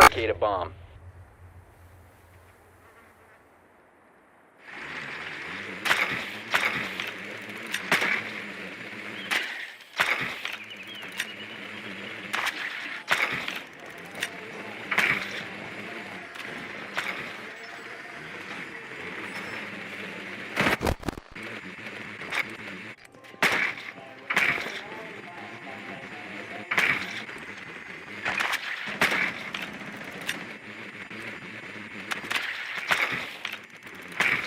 Locate a bomb.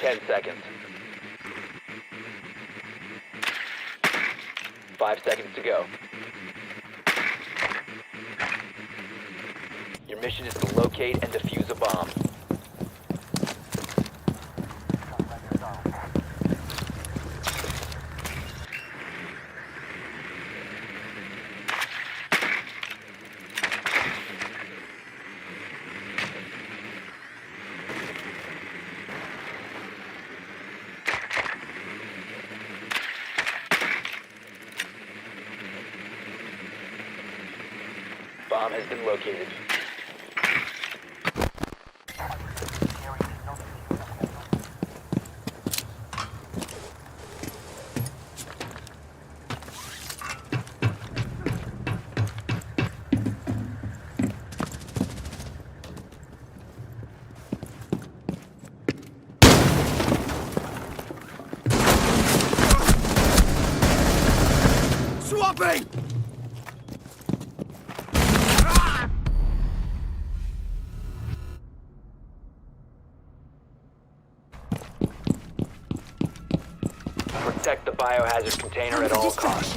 Ten seconds. 5 seconds to go. Your mission is to locate and defuse a bomb. Bomb has been located. Swapping! Protect the biohazard container at all costs.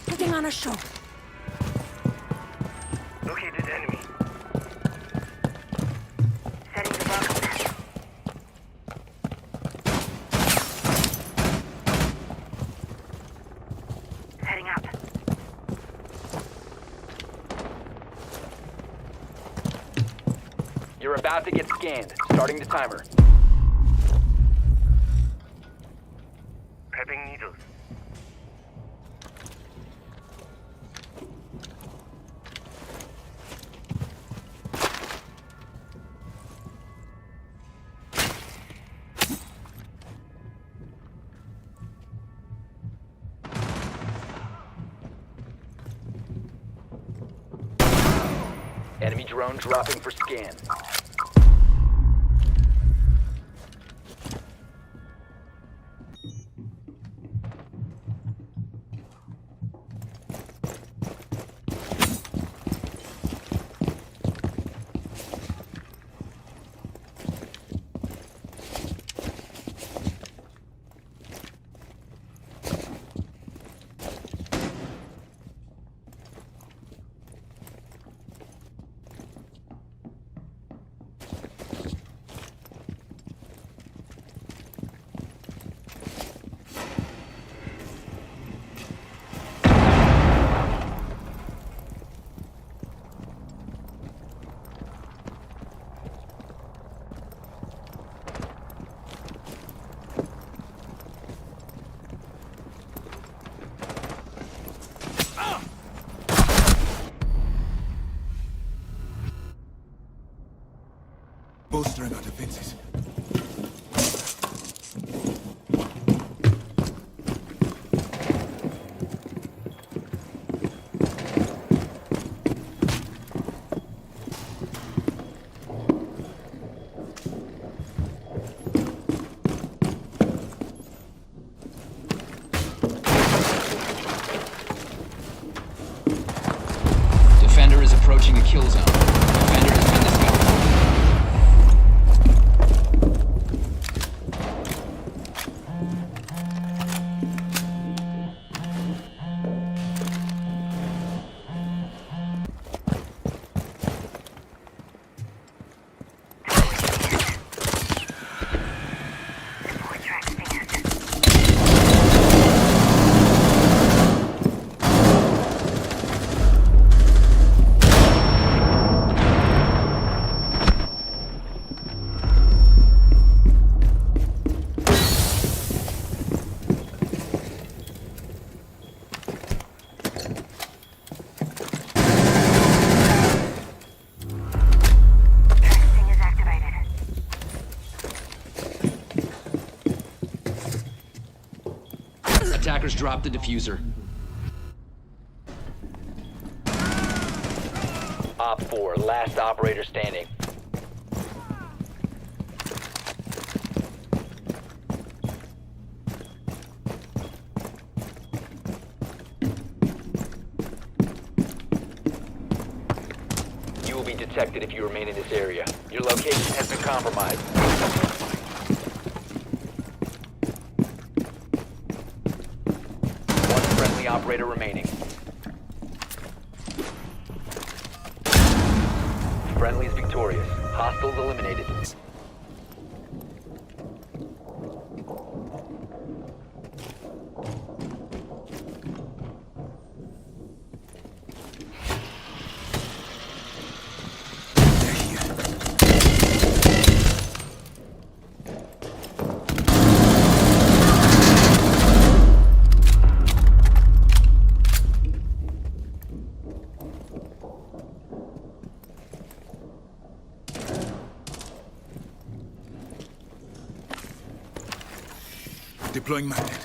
Putting on a show. Located enemy. Setting the welcome mat. Setting up. You're about to get scanned. Starting the timer. Prepping needles. Enemy drone dropping for scan. Bolstering our defenses. Defender is approaching the kill zone. Defender has been discovered. Attackers dropped the diffuser. Op 4, last operator standing. You will be detected if you remain in this area. Your location has been compromised. One friendly operator remaining. Friendly's victorious. Hostiles eliminated. They're here. Deploying magnet.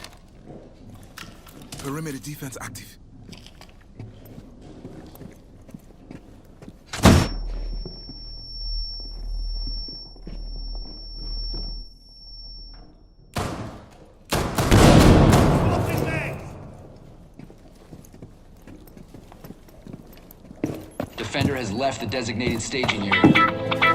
Perimeter defense active. Defender has left the designated staging area.